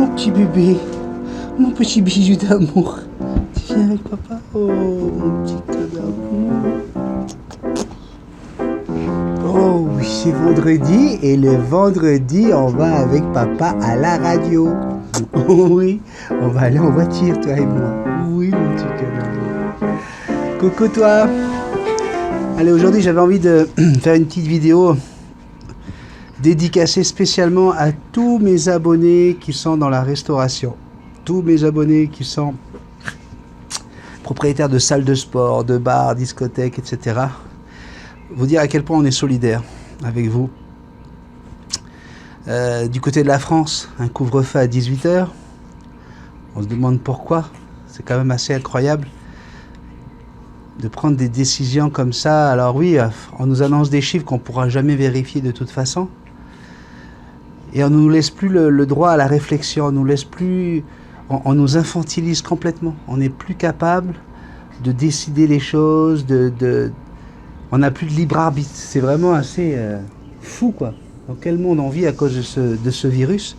Mon petit bébé, mon petit bijou d'amour. Tu viens avec papa? Oh, mon petit cœur d'amour. Oh oui, c'est vendredi et le vendredi, on va avec papa à la radio. Oh oui, on va aller en voiture, toi et moi. Oui, mon petit cœur d'amour. Coucou toi. Allez, aujourd'hui, j'avais envie de faire une petite vidéo dédicacée spécialement à tous mes abonnés qui sont dans la restauration. Tous mes abonnés qui sont propriétaires de salles de sport, de bars, discothèques, etc. Vous dire à quel point on est solidaires avec vous. Du côté de la France, un couvre-feu à 18 h. On se demande pourquoi. C'est quand même assez incroyable de prendre des décisions comme ça. Alors oui, on nous annonce des chiffres qu'on ne pourra jamais vérifier de toute façon. Et on ne nous laisse plus le droit à la réflexion. On nous infantilise complètement. On n'est plus capable de décider les choses. On n'a plus de libre arbitre. C'est vraiment assez fou, quoi. Dans quel monde on vit à cause de ce virus?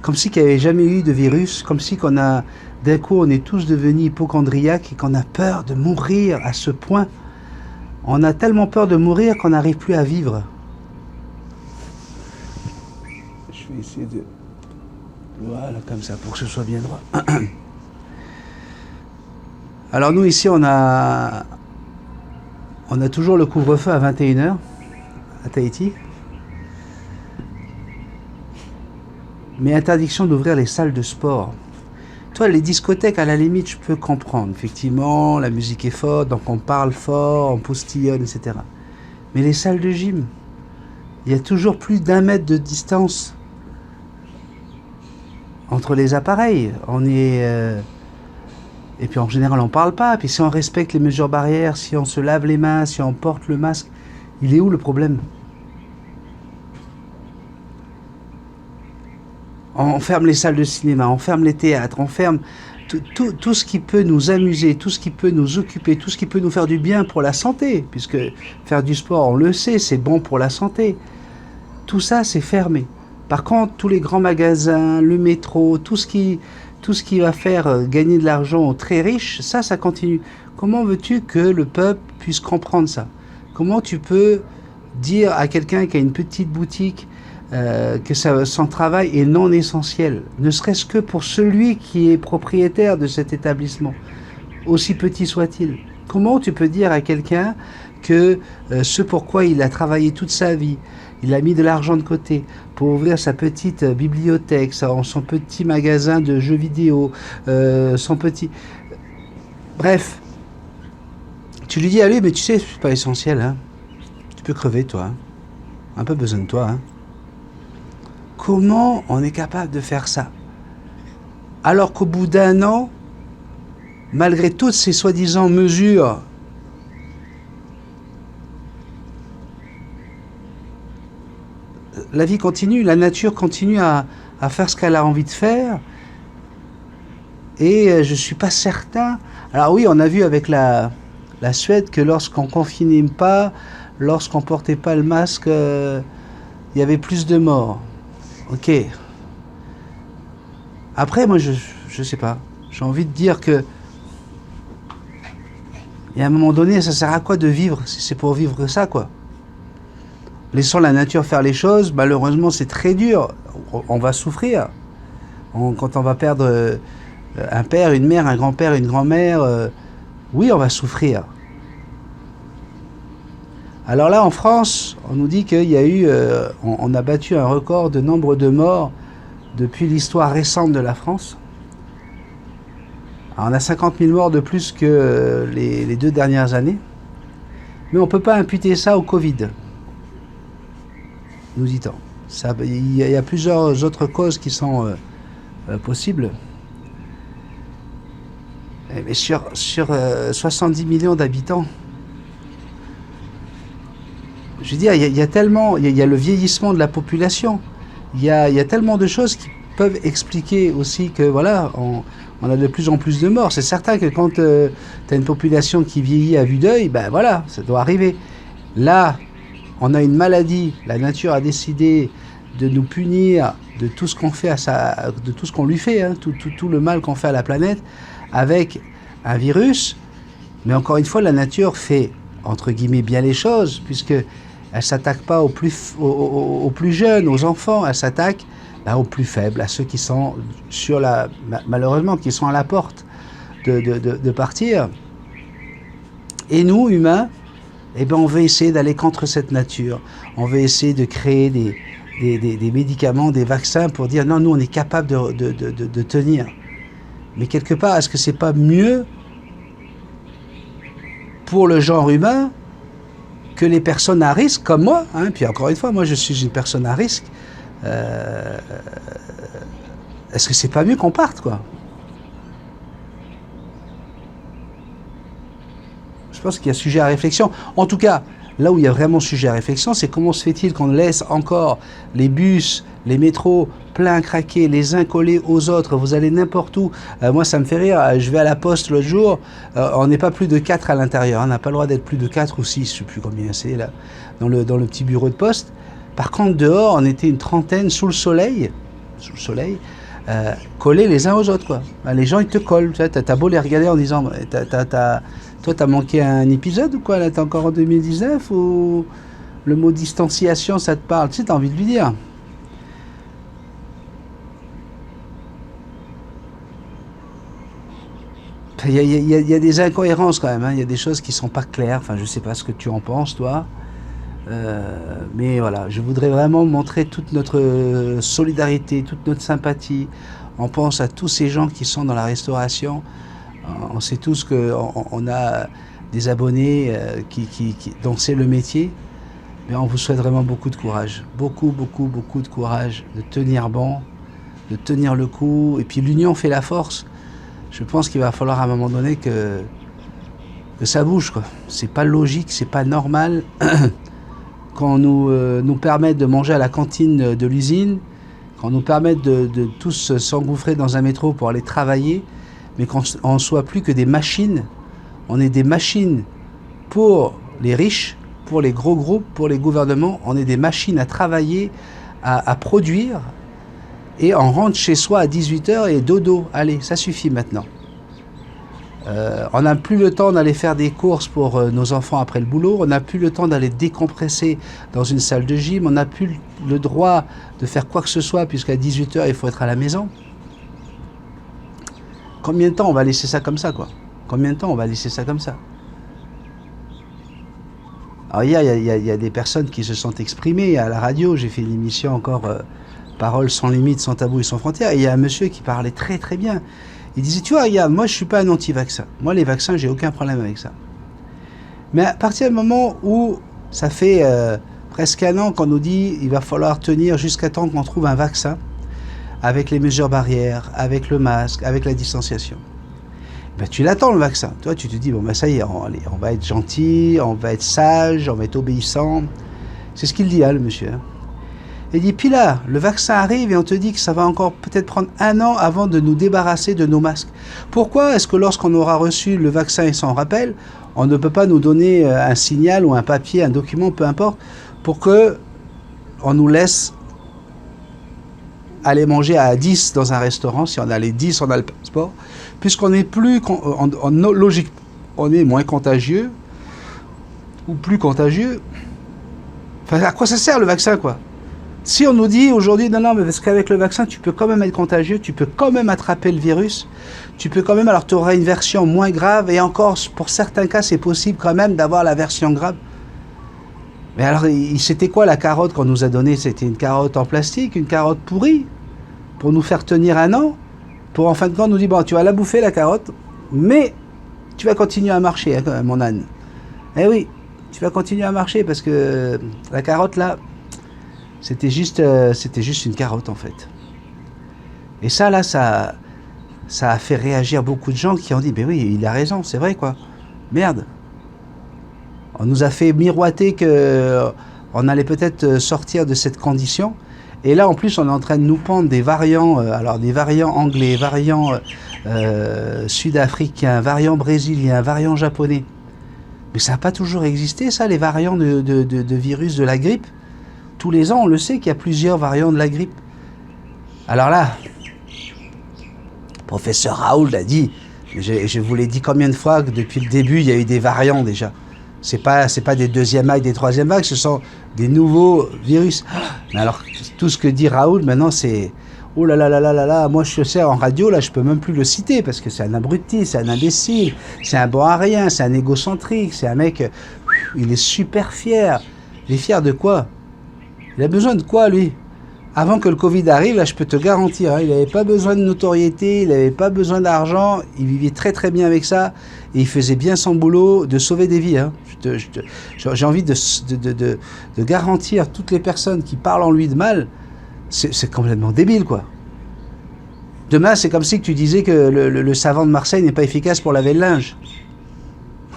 Comme si qu'il n'y avait jamais eu de virus. Comme si d'un coup, on est tous devenus hypocondriaques et qu'on a peur de mourir à ce point. On a tellement peur de mourir qu'on n'arrive plus à vivre. Je vais essayer de... Voilà, comme ça, pour que ce soit bien droit. Alors nous, ici, on a toujours le couvre-feu à 21 h à Tahiti. Mais interdiction d'ouvrir les salles de sport. Toi, les discothèques, à la limite, je peux comprendre. Effectivement, la musique est forte, donc on parle fort, on postillonne, etc. Mais les salles de gym, il y a toujours plus d'1 mètre de distance entre les appareils. Et puis en général, on ne parle pas. Puis si on respecte les mesures barrières, si on se lave les mains, si on porte le masque, il est où le problème? On ferme les salles de cinéma, on ferme les théâtres, on ferme tout ce qui peut nous amuser, tout ce qui peut nous occuper, tout ce qui peut nous faire du bien pour la santé, puisque faire du sport, on le sait, c'est bon pour la santé. Tout ça, c'est fermé. Par contre, tous les grands magasins, le métro, tout ce qui va faire gagner de l'argent aux très riches, ça continue. Comment veux-tu que le peuple puisse comprendre ça? Comment tu peux dire à quelqu'un qui a une petite boutique que son travail est non essentiel, ne serait-ce que pour celui qui est propriétaire de cet établissement, aussi petit soit-il? Comment tu peux dire à quelqu'un que ce pourquoi il a travaillé toute sa vie, il a mis de l'argent de côté pour ouvrir sa petite bibliothèque, son petit magasin de jeux vidéo, son petit... Bref, tu lui dis à lui, mais tu sais, c'est pas essentiel, hein. Tu peux crever, toi. Hein. Un peu besoin de toi, hein. Comment on est capable de faire ça? Alors qu'au bout d'1 an, malgré toutes ces soi-disant mesures, la vie continue, la nature continue à faire ce qu'elle a envie de faire. Et je ne suis pas certain. Alors oui, on a vu avec la Suède que lorsqu'on confinait pas, lorsqu'on portait pas le masque, il y avait plus de morts. Ok. Après, moi, je sais pas. J'ai envie de dire que... Et à un moment donné, ça sert à quoi de vivre? Si c'est pour vivre que ça, quoi. Laissons la nature faire les choses, malheureusement, c'est très dur. On va souffrir. Quand on va perdre un père, une mère, un grand-père, une grand-mère, oui, on va souffrir. Alors là, en France, on nous dit qu'il y a eu, on a battu un record de nombre de morts depuis l'histoire récente de la France. Alors on a 50 000 morts de plus que les 2 dernières années. Mais on ne peut pas imputer ça au Covid, nous dit-on. Il y a plusieurs autres causes qui sont possibles. Mais sur 70 millions d'habitants, je veux dire, il y a tellement, il y a le vieillissement de la population, il y a tellement de choses qui peuvent expliquer aussi que voilà, on a de plus en plus de morts. C'est certain que quand tu as une population qui vieillit à vue d'œil, ben voilà, ça doit arriver. Là, on a une maladie, la nature a décidé de nous punir de tout ce qu'on fait de tout ce qu'on lui fait, hein, tout le mal qu'on fait à la planète avec un virus. Mais encore une fois, la nature fait, entre guillemets, bien les choses, puisque elle s'attaque pas aux plus jeunes, aux enfants, elle s'attaque aux plus faibles, à ceux qui sont malheureusement, qui sont à la porte de partir. Et nous, humains, eh ben, on veut essayer d'aller contre cette nature. On veut essayer de créer des médicaments, des vaccins pour dire non, nous on est capable de tenir. Mais quelque part, est-ce que c'est pas mieux pour le genre humain que les personnes à risque comme moi, hein? Puis encore une fois, moi je suis une personne à risque. Est-ce que c'est pas mieux qu'on parte, quoi? Je pense qu'il y a sujet à réflexion. En tout cas, là où il y a vraiment sujet à réflexion, c'est comment se fait-il qu'on laisse encore les bus, les métros pleins, craqués, les uns collés aux autres. Vous allez n'importe où. Moi, ça me fait rire. Je vais à la poste l'autre jour. On n'est pas plus de 4 à l'intérieur. On n'a pas le droit d'être plus de 4 ou 6, je ne sais plus combien c'est là, dans le petit bureau de poste. Par contre, dehors, on était une trentaine sous le soleil, collés les uns aux autres, quoi. Les gens, ils te collent. Tu as beau les regarder en disant, toi, t'as manqué un épisode ou quoi? Là, t'es encore en 2019 ou le mot distanciation, ça te parle? Tu sais, t'as envie de lui dire. Il y a des incohérences quand même, hein. Il y a des choses qui sont pas claires. Enfin, je sais pas ce que tu en penses, toi. Mais voilà, je voudrais vraiment montrer toute notre solidarité, toute notre sympathie. On pense à tous ces gens qui sont dans la restauration. On sait tous qu'on a des abonnés dont c'est le métier. Mais on vous souhaite vraiment beaucoup de courage. Beaucoup de courage, de tenir bon, de tenir le coup. Et puis l'union fait la force. Je pense qu'il va falloir à un moment donné que ça bouge, quoi. C'est pas logique, c'est pas normal qu'on nous permette de manger à la cantine de l'usine, qu'on nous permette de tous s'engouffrer dans un métro pour aller travailler, mais qu'on ne soit plus que des machines. On est des machines pour les riches, pour les gros groupes, pour les gouvernements. On est des machines à travailler, à produire, et on rentre chez soi à 18h et dodo. Allez, ça suffit maintenant. On n'a plus le temps d'aller faire des courses pour nos enfants après le boulot. On n'a plus le temps d'aller décompresser dans une salle de gym. On n'a plus le droit de faire quoi que ce soit puisqu'à 18h, il faut être à la maison. Combien de temps on va laisser ça comme ça, quoi? Combien de temps on va laisser ça comme ça? Alors il y a des personnes qui se sont exprimées à la radio. J'ai fait une émission encore Paroles sans limite, sans tabou et sans frontières. Et il y a un monsieur qui parlait très très bien. Il disait, tu vois, regarde, moi je suis pas un anti-vaccin. Moi les vaccins, j'ai aucun problème avec ça. Mais à partir du moment où ça fait presque un an qu'on nous dit il va falloir tenir jusqu'à temps qu'on trouve un vaccin, avec les mesures barrières, avec le masque, avec la distanciation. Ben, tu l'attends le vaccin. Toi tu te dis, bon ben ça y est, on va être gentil, on va être sage, on va être obéissant. C'est ce qu'il dit, hein, le monsieur. Il dit, puis là, le vaccin arrive et on te dit que ça va encore peut-être prendre un an avant de nous débarrasser de nos masques. Pourquoi est-ce que lorsqu'on aura reçu le vaccin et son rappel, on ne peut pas nous donner un signal ou un papier, un document, peu importe, pour que on nous laisse aller manger à 10 dans un restaurant? Si on a les 10, on a le passeport. Puisqu'on n'est plus, logique, on est moins contagieux ou plus contagieux. Enfin, à quoi ça sert le vaccin, quoi? Si on nous dit aujourd'hui, non, mais parce qu'avec le vaccin, tu peux quand même être contagieux, tu peux quand même attraper le virus, tu peux quand même, alors tu auras une version moins grave, et encore, pour certains cas, c'est possible quand même d'avoir la version grave. Mais alors, c'était quoi la carotte qu'on nous a donnée? C'était une carotte en plastique, une carotte pourrie, pour nous faire tenir un an, pour en fin de compte nous dire, bon, tu vas la bouffer, la carotte, mais tu vas continuer à marcher, hein, mon âne. Eh oui, tu vas continuer à marcher, parce que la carotte, là, c'était juste une carotte, en fait. Et ça, là, ça a fait réagir beaucoup de gens qui ont dit, mais oui, il a raison, c'est vrai, quoi. Merde. On nous a fait miroiter qu'on allait peut-être sortir de cette condition. Et là, en plus, on est en train de nous pendre des variants, alors des variants anglais, variants sud-africains, variants brésiliens, variants japonais. Mais ça n'a pas toujours existé, ça, les variants de virus de la grippe. Tous les ans, on le sait qu'il y a plusieurs variants de la grippe. Alors là, professeur Raoult l'a dit, je vous l'ai dit combien de fois que depuis le début, il y a eu des variants déjà. C'est pas des deuxièmes vagues, des troisièmes vagues, ce sont des nouveaux virus. Mais alors, tout ce que dit Raoult maintenant, c'est oh là là là là là là, moi je sais en radio, là je peux même plus le citer parce que c'est un abruti, c'est un imbécile, c'est un bon à rien, c'est un égocentrique, c'est un mec, il est super fier. Il est fier de quoi? Il a besoin de quoi lui? Avant que le Covid arrive, là je peux te garantir, hein, il n'avait pas besoin de notoriété, il n'avait pas besoin d'argent, il vivait très très bien avec ça et il faisait bien son boulot de sauver des vies. Hein. J'ai envie de garantir toutes les personnes qui parlent en lui de mal. C'est complètement débile, quoi. Demain, c'est comme si tu disais que le savon de Marseille n'est pas efficace pour laver le linge.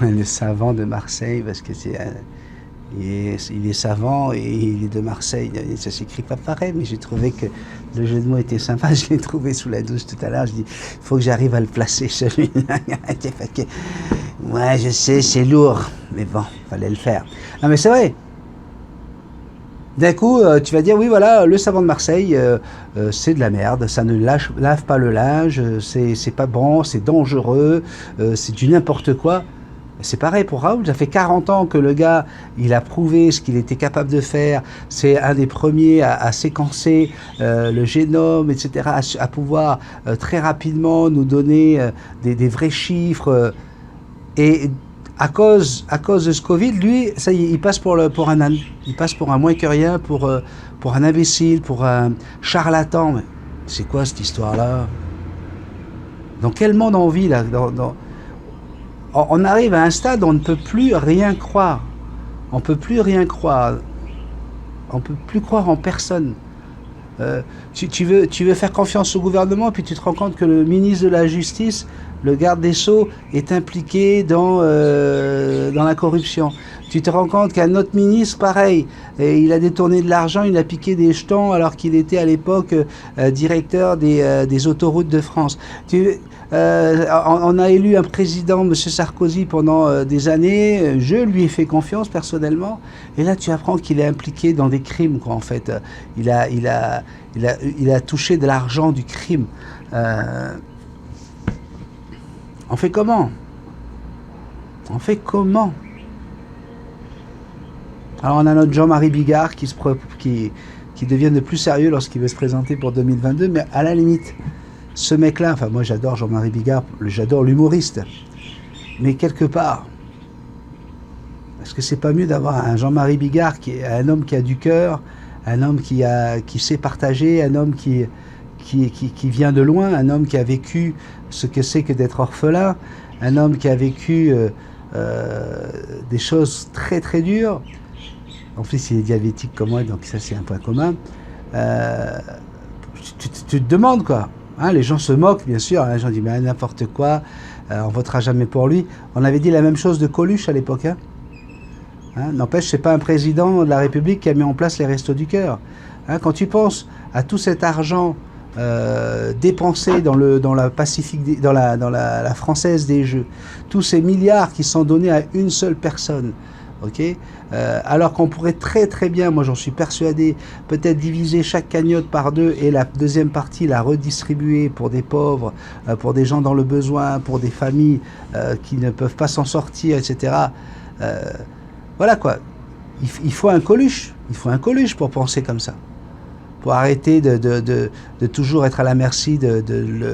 Le savant de Marseille, parce que il est savant et il est de Marseille. Ça s'écrit pas pareil, mais j'ai trouvé que le jeu de mots était sympa. Je l'ai trouvé sous la douche tout à l'heure. Je dis, il faut que j'arrive à le placer, celui-là. Ouais, je sais, c'est lourd, mais bon, fallait le faire. Non, mais c'est vrai. D'un coup, tu vas dire, oui, voilà, le savon de Marseille, c'est de la merde, ça ne lave pas le linge, c'est pas bon, c'est dangereux, c'est du n'importe quoi. C'est pareil pour Raoult, ça fait 40 ans que le gars, il a prouvé ce qu'il était capable de faire, c'est un des premiers à séquencer le génome, etc., à pouvoir très rapidement nous donner des vrais chiffres, et à cause de ce Covid, lui, ça y est, il passe pour un moins que rien, pour un imbécile, pour un charlatan. Mais c'est quoi cette histoire-là? Dans quel monde on vit là? On arrive à un stade où on ne peut plus rien croire. On peut plus rien croire. On peut plus croire en personne. Tu veux faire confiance au gouvernement, puis tu te rends compte que le ministre de la Justice, le garde des Sceaux, est impliqué dans la corruption. Tu te rends compte qu'un autre ministre, pareil, il a détourné de l'argent, il a piqué des jetons alors qu'il était à l'époque directeur des autoroutes de France. On a élu un président, M. Sarkozy, pendant des années. Je lui ai fait confiance personnellement. Et là, tu apprends qu'il est impliqué dans des crimes, quoi, en fait. Il a touché de l'argent du crime. On fait comment? On fait comment? Alors, on a notre Jean-Marie Bigard qui devient de plus sérieux lorsqu'il veut se présenter pour 2022, mais à la limite, ce mec-là, enfin moi j'adore Jean-Marie Bigard, j'adore l'humoriste, mais quelque part, est-ce que c'est pas mieux d'avoir un Jean-Marie Bigard qui est un homme qui a du cœur, un homme qui sait partager, un homme qui vient de loin, un homme qui a vécu ce que c'est que d'être orphelin, un homme qui a vécu des choses très très dures. En plus il est diabétique comme moi, donc ça c'est un point commun. Tu te demandes quoi. Hein, les gens se moquent, bien sûr. Hein, les gens disent mais n'importe quoi, on votera jamais pour lui. On avait dit la même chose de Coluche à l'époque. Hein. N'empêche, c'est pas un président de la République qui a mis en place les Restos du Cœur. Hein, quand tu penses à tout cet argent dépensé dans la Pacifique, dans la Française des Jeux, tous ces milliards qui sont donnés à une seule personne. Okay, alors qu'on pourrait très très bien, moi j'en suis persuadé, peut-être diviser chaque cagnotte par deux et la deuxième partie la redistribuer pour des pauvres, pour des gens dans le besoin, pour des familles qui ne peuvent pas s'en sortir, etc. Voilà quoi, il faut un Coluche, pour penser comme ça, pour arrêter de toujours être à la merci de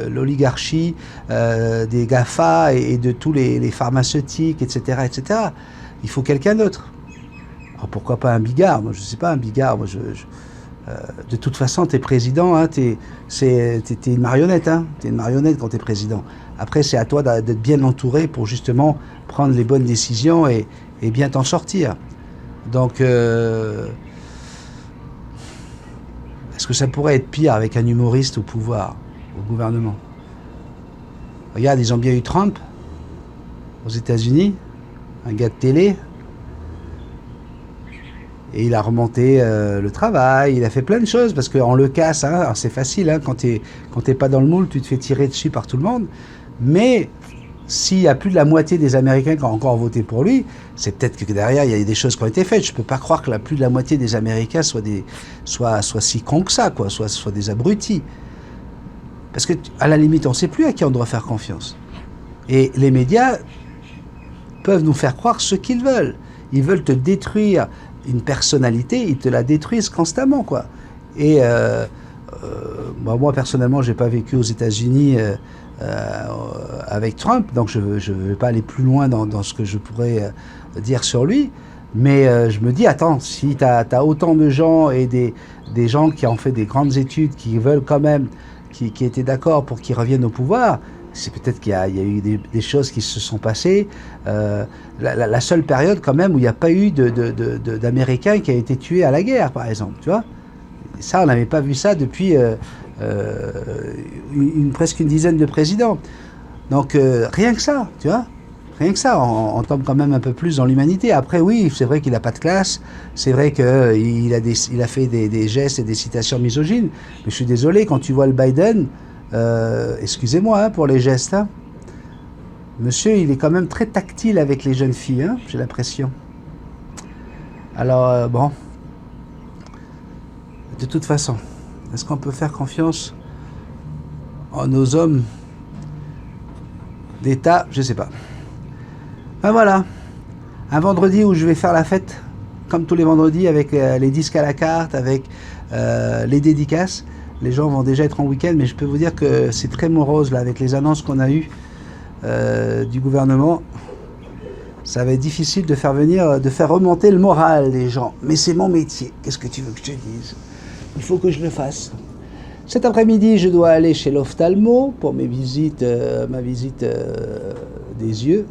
l'oligarchie, des GAFA et de tous les pharmaceutiques, etc., etc. Il faut quelqu'un d'autre. Alors pourquoi pas un Bigard? Moi je sais pas, un Bigard. Moi, de toute façon, t'es président, hein, t'es une marionnette, hein. T'es une marionnette quand t'es président. Après, c'est à toi d'être bien entouré pour justement prendre les bonnes décisions et bien t'en sortir. Donc, est-ce que ça pourrait être pire avec un humoriste au pouvoir, au gouvernement? Regarde, ils ont bien eu Trump aux États-Unis. Un gars de télé, et il a remonté le travail, il a fait plein de choses, parce qu'on le casse, hein, c'est facile, hein, quand t'es pas dans le moule, tu te fais tirer dessus par tout le monde, mais s'il y a plus de la moitié des Américains qui ont encore voté pour lui, c'est peut-être que derrière il y a des choses qui ont été faites. Je peux pas croire que plus de la moitié des Américains soient si cons que ça, quoi, soient des abrutis. Parce que, à la limite, on ne sait plus à qui on doit faire confiance. Et les médias peuvent nous faire croire ce qu'ils veulent. Ils veulent te détruire une personnalité, ils te la détruisent constamment, quoi. Et moi, personnellement, je n'ai pas vécu aux États-Unis avec Trump, donc je ne vais pas aller plus loin dans ce que je pourrais dire sur lui. Mais je me dis, attends, si tu as autant de gens et des gens qui ont fait des grandes études, qui veulent quand même, qui étaient d'accord pour qu'ils reviennent au pouvoir, c'est peut-être qu'il y a eu des choses qui se sont passées. La seule période quand même où il n'y a pas eu d'Américains qui a été tué à la guerre, par exemple, tu vois. Ça, on n'avait pas vu ça depuis presque une dizaine de présidents. Donc rien que ça, tu vois. Rien que ça, on tombe quand même un peu plus dans l'humanité. Après, oui, c'est vrai qu'il n'a pas de classe, c'est vrai qu'il a fait des gestes et des citations misogynes, mais je suis désolé, quand tu vois le Biden, excusez-moi pour les gestes, hein, monsieur, il est quand même très tactile avec les jeunes filles, hein, j'ai l'impression. Alors, bon, de toute façon, est-ce qu'on peut faire confiance en nos hommes d'État? Je ne sais pas. Ben voilà, un vendredi où je vais faire la fête, comme tous les vendredis, avec les disques à la carte, avec les dédicaces. Les gens vont déjà être en week-end, mais je peux vous dire que c'est très morose là, avec les annonces qu'on a eues du gouvernement. Ça va être difficile de faire remonter le moral des gens. Mais c'est mon métier, qu'est-ce que tu veux que je te dise? Il faut que je le fasse. Cet après-midi, je dois aller chez l'ophtalmo pour ma visite des yeux.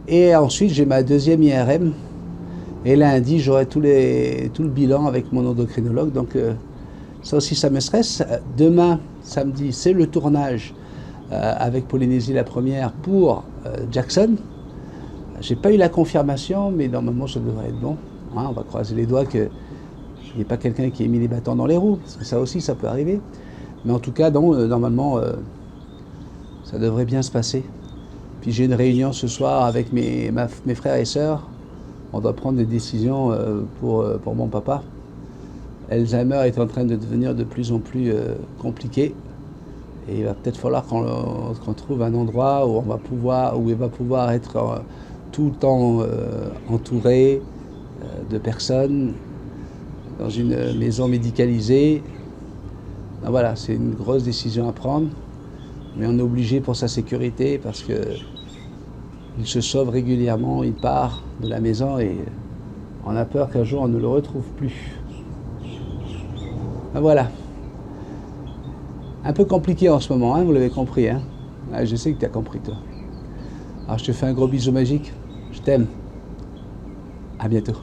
Et ensuite, j'ai ma deuxième IRM. Et lundi, j'aurai tout le bilan avec mon endocrinologue. Donc, ça aussi, ça me stresse. Demain, samedi, c'est le tournage avec Polynésie la première pour Jackson. J'ai pas eu la confirmation, mais normalement, ça devrait être bon. Hein, on va croiser les doigts qu'il n'y ait pas quelqu'un qui ait mis les bâtons dans les roues. Parce que ça aussi, ça peut arriver. Mais en tout cas, normalement, ça devrait bien se passer. Puis j'ai une réunion ce soir avec mes frères et sœurs. On doit prendre des décisions pour mon papa. Alzheimer est en train de devenir de plus en plus compliqué. Et il va peut-être falloir qu'on trouve un endroit où il va pouvoir être tout le temps entouré de personnes dans une maison médicalisée. Donc voilà, c'est une grosse décision à prendre. Mais on est obligé pour sa sécurité parce que il se sauve régulièrement, il part de la maison et on a peur qu'un jour on ne le retrouve plus. Ben voilà. Un peu compliqué en ce moment, hein, vous l'avez compris. Hein. Ah, je sais que tu as compris, toi. Alors je te fais un gros bisou magique. Je t'aime. À bientôt.